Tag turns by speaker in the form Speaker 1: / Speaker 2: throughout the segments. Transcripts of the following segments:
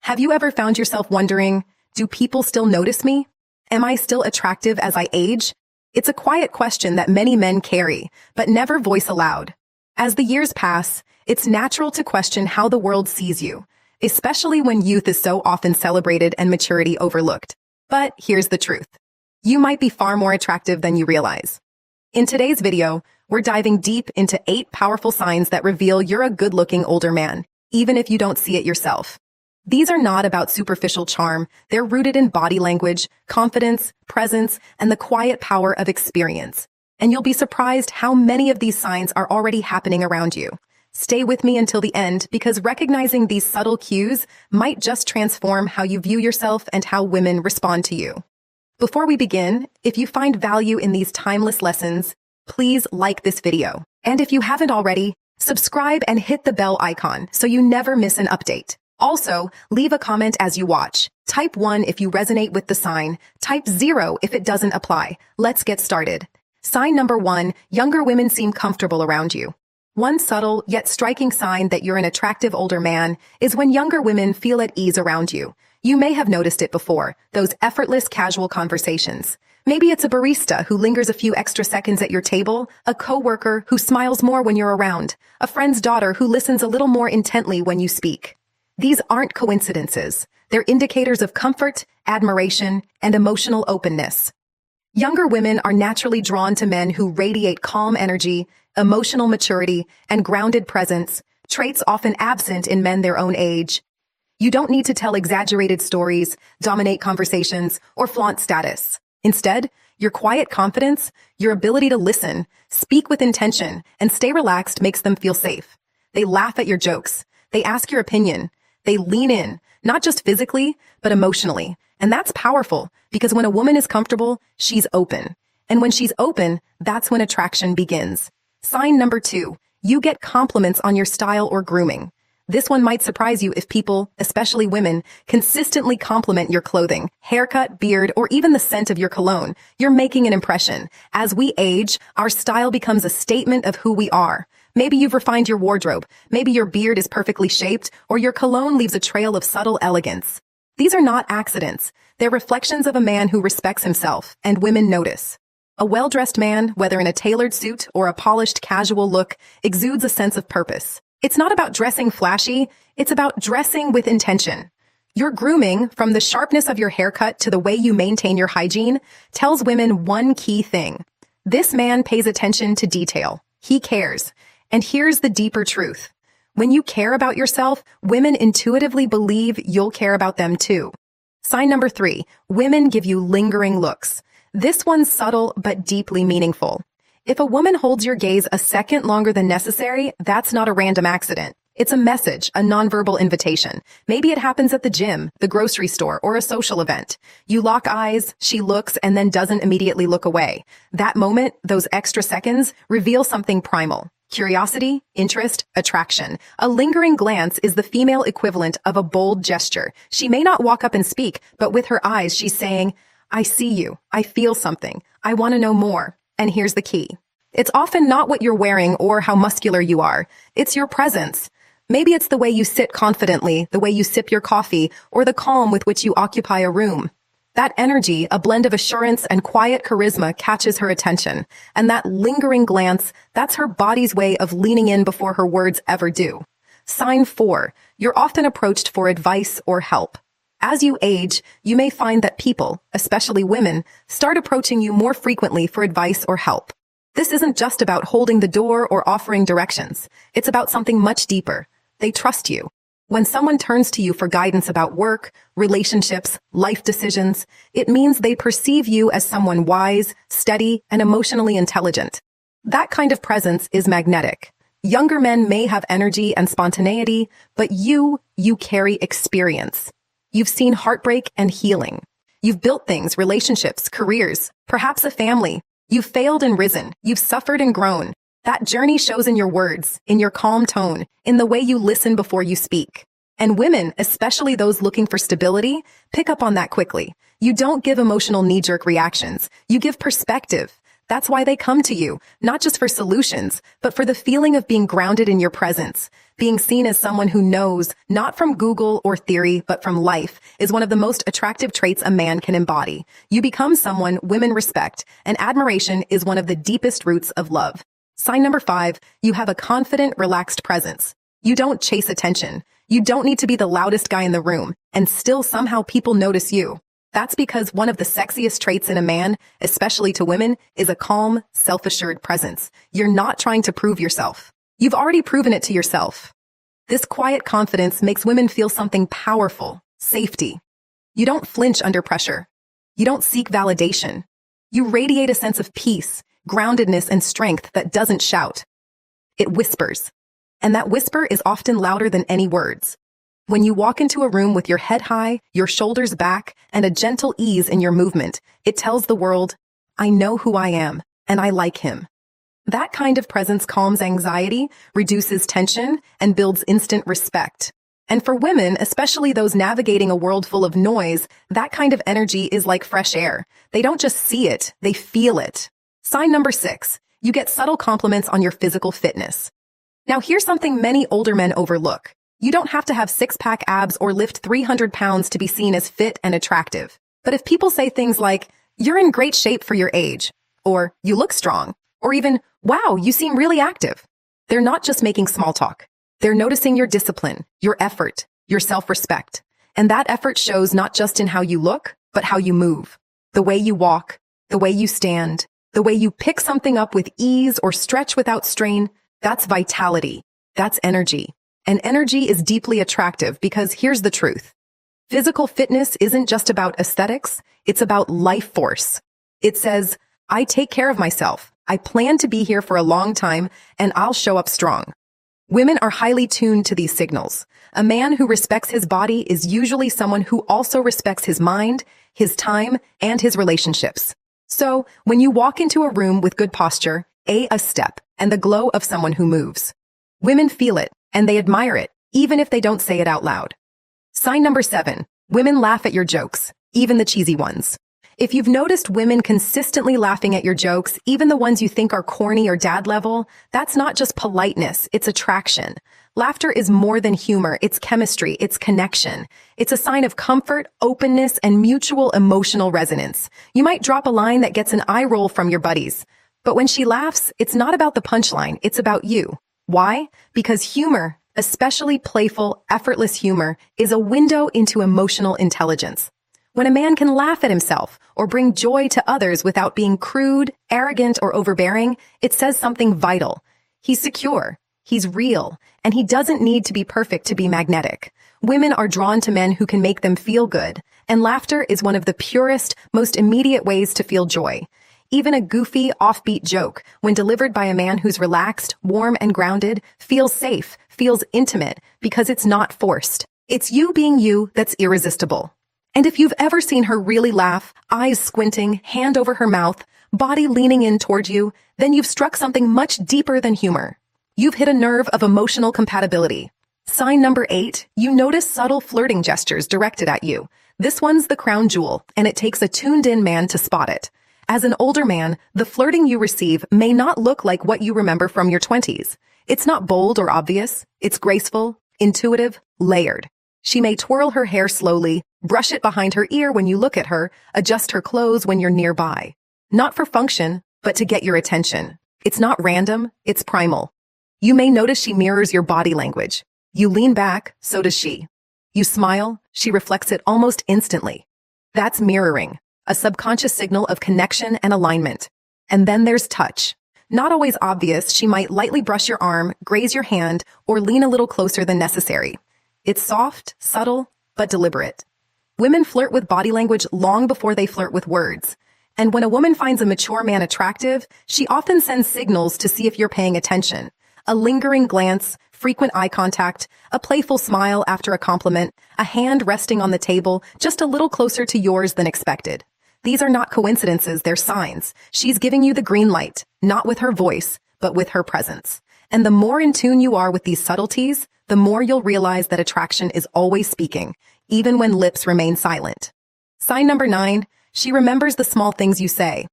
Speaker 1: Have you ever found yourself wondering, do people still notice me? Am I still attractive as I age? It's a quiet question that many men carry, but never voice aloud. As the years pass, it's natural to question how the world sees you, especially when youth is so often celebrated and maturity overlooked. But here's the truth. You might be far more attractive than you realize. In today's video, we're diving deep into 8 powerful signs that reveal you're a good-looking older man, even if you don't see it yourself. These are not about superficial charm. They're rooted in body language, confidence, presence, and the quiet power of experience. And you'll be surprised how many of these signs are already happening around you. Stay with me until the end, because recognizing these subtle cues might just transform how you view yourself and how women respond to you. Before we begin, if you find value in these timeless lessons, please like this video. And if you haven't already, subscribe and hit the bell icon so you never miss an update. Also, leave a comment as you watch. Type 1 if you resonate with the sign. Type 0 if it doesn't apply. Let's get started. Sign number 1, younger women seem comfortable around you. One subtle yet striking sign that you're an attractive older man is when younger women feel at ease around you. You may have noticed it before, those effortless casual conversations. Maybe it's a barista who lingers a few extra seconds at your table, a coworker who smiles more when you're around, a friend's daughter who listens a little more intently when you speak. These aren't coincidences. They're indicators of comfort, admiration, and emotional openness. Younger women are naturally drawn to men who radiate calm energy, emotional maturity, and grounded presence, traits often absent in men their own age. You don't need to tell exaggerated stories, dominate conversations, or flaunt status. Instead, your quiet confidence, your ability to listen, speak with intention, and stay relaxed makes them feel safe. They laugh at your jokes. They ask your opinion. They lean in, not just physically, but emotionally. And that's powerful, because when a woman is comfortable, she's open. And when she's open, that's when attraction begins. Sign number 2, you get compliments on your style or grooming. This one might surprise you if people, especially women, consistently compliment your clothing, haircut, beard, or even the scent of your cologne. You're making an impression. As we age, our style becomes a statement of who we are. Maybe you've refined your wardrobe, maybe your beard is perfectly shaped, or your cologne leaves a trail of subtle elegance. These are not accidents. They're reflections of a man who respects himself, and women notice. A well-dressed man, whether in a tailored suit or a polished casual look, exudes a sense of purpose. It's not about dressing flashy, it's about dressing with intention. Your grooming, from the sharpness of your haircut to the way you maintain your hygiene, tells women one key thing. This man pays attention to detail. He cares. And here's the deeper truth. When you care about yourself, women intuitively believe you'll care about them too. Sign number 3, women give you lingering looks. This one's subtle but deeply meaningful. If a woman holds your gaze a second longer than necessary, that's not a random accident. It's a message, a nonverbal invitation. Maybe it happens at the gym, the grocery store, or a social event. You lock eyes, she looks, and then doesn't immediately look away. That moment, those extra seconds, reveal something primal. Curiosity, interest, attraction. A lingering glance is the female equivalent of a bold gesture. She may not walk up and speak, but with her eyes, she's saying, I see you, I feel something, I want to know more. And here's the key. It's often not what you're wearing or how muscular you are. It's your presence. Maybe it's the way you sit confidently, the way you sip your coffee, or the calm with which you occupy a room. That energy, a blend of assurance and quiet charisma, catches her attention. And that lingering glance, that's her body's way of leaning in before her words ever do. Sign 4, you're often approached for advice or help. As you age, you may find that people, especially women, start approaching you more frequently for advice or help. This isn't just about holding the door or offering directions. It's about something much deeper. They trust you. When someone turns to you for guidance about work, relationships, life decisions, it means they perceive you as someone wise, steady, and emotionally intelligent. That kind of presence is magnetic. Younger men may have energy and spontaneity, but you carry experience. You've seen heartbreak and healing. You've built things, relationships, careers, perhaps a family. You've failed and risen. You've suffered and grown. That journey shows in your words, in your calm tone, in the way you listen before you speak. And women, especially those looking for stability, pick up on that quickly. You don't give emotional knee-jerk reactions. You give perspective. That's why they come to you, not just for solutions, but for the feeling of being grounded in your presence. Being seen as someone who knows, not from Google or theory, but from life, is one of the most attractive traits a man can embody. You become someone women respect, and admiration is one of the deepest roots of love. Sign number 5, you have a confident, relaxed presence. You don't chase attention. You don't need to be the loudest guy in the room, and still somehow people notice you. That's because one of the sexiest traits in a man, especially to women, is a calm, self-assured presence. You're not trying to prove yourself. You've already proven it to yourself. This quiet confidence makes women feel something powerful, safety. You don't flinch under pressure. You don't seek validation. You radiate a sense of peace, groundedness, and strength that doesn't shout. It whispers. And that whisper is often louder than any words. When you walk into a room with your head high, your shoulders back, and a gentle ease in your movement, it tells the world, I know who I am, and I like him. That kind of presence calms anxiety, reduces tension, and builds instant respect. And for women, especially those navigating a world full of noise, that kind of energy is like fresh air. They don't just see it, they feel it. Sign number 6, you get subtle compliments on your physical fitness. Now here's something many older men overlook. You don't have to have six-pack abs or lift 300 pounds to be seen as fit and attractive. But if people say things like, you're in great shape for your age, or you look strong, or even, wow, you seem really active, they're not just making small talk. They're noticing your discipline, your effort, your self-respect. And that effort shows not just in how you look, but how you move. The way you walk, the way you stand, the way you pick something up with ease or stretch without strain, that's vitality. That's energy. And energy is deeply attractive because here's the truth. Physical fitness isn't just about aesthetics, it's about life force. It says, I take care of myself, I plan to be here for a long time, and I'll show up strong. Women are highly tuned to these signals. A man who respects his body is usually someone who also respects his mind, his time, and his relationships. So, when you walk into a room with good posture, a step, and the glow of someone who moves. Women feel it, and they admire it, even if they don't say it out loud. Sign number 7, women laugh at your jokes, even the cheesy ones. If you've noticed women consistently laughing at your jokes, even the ones you think are corny or dad level, that's not just politeness, it's attraction. Laughter is more than humor, it's chemistry, it's connection. It's a sign of comfort, openness, and mutual emotional resonance. You might drop a line that gets an eye roll from your buddies. But when she laughs, it's not about the punchline, it's about you. Why? Because humor, especially playful, effortless humor, is a window into emotional intelligence. When a man can laugh at himself or bring joy to others without being crude, arrogant, or overbearing, it says something vital. He's secure, he's real, and he doesn't need to be perfect to be magnetic. Women are drawn to men who can make them feel good, and laughter is one of the purest, most immediate ways to feel joy. Even a goofy, offbeat joke, when delivered by a man who's relaxed, warm, and grounded, feels safe, feels intimate, because it's not forced. It's you being you that's irresistible. And if you've ever seen her really laugh, eyes squinting, hand over her mouth, body leaning in toward you, then you've struck something much deeper than humor. You've hit a nerve of emotional compatibility. Sign number 8, you notice subtle flirting gestures directed at you. This one's the crown jewel, and it takes a tuned-in man to spot it. As an older man, the flirting you receive may not look like what you remember from your 20s. It's not bold or obvious. It's graceful, intuitive, layered. She may twirl her hair slowly, brush it behind her ear when you look at her, adjust her clothes when you're nearby. Not for function, but to get your attention. It's not random, it's primal. You may notice she mirrors your body language. You lean back, so does she. You smile, she reflects it almost instantly. That's mirroring. A subconscious signal of connection and alignment. And then there's touch. Not always obvious, she might lightly brush your arm, graze your hand, or lean a little closer than necessary. It's soft, subtle, but deliberate. Women flirt with body language long before they flirt with words. And when a woman finds a mature man attractive, she often sends signals to see if you're paying attention. A lingering glance, frequent eye contact, a playful smile after a compliment, a hand resting on the table just a little closer to yours than expected. These are not coincidences, they're signs. She's giving you the green light, not with her voice, but with her presence. And the more in tune you are with these subtleties, the more you'll realize that attraction is always speaking, even when lips remain silent. Sign number 9, she remembers the small things you say.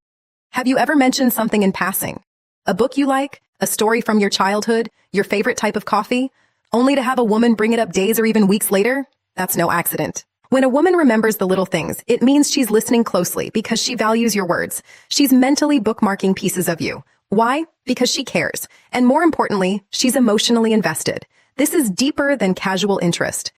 Speaker 1: Have you ever mentioned something in passing? A book you like? A story from your childhood? Your favorite type of coffee? Only to have a woman bring it up days or even weeks later? That's no accident. When a woman remembers the little things, it means she's listening closely because she values your words. She's mentally bookmarking pieces of you. Why? Because she cares. And more importantly, she's emotionally invested. This is deeper than casual interest.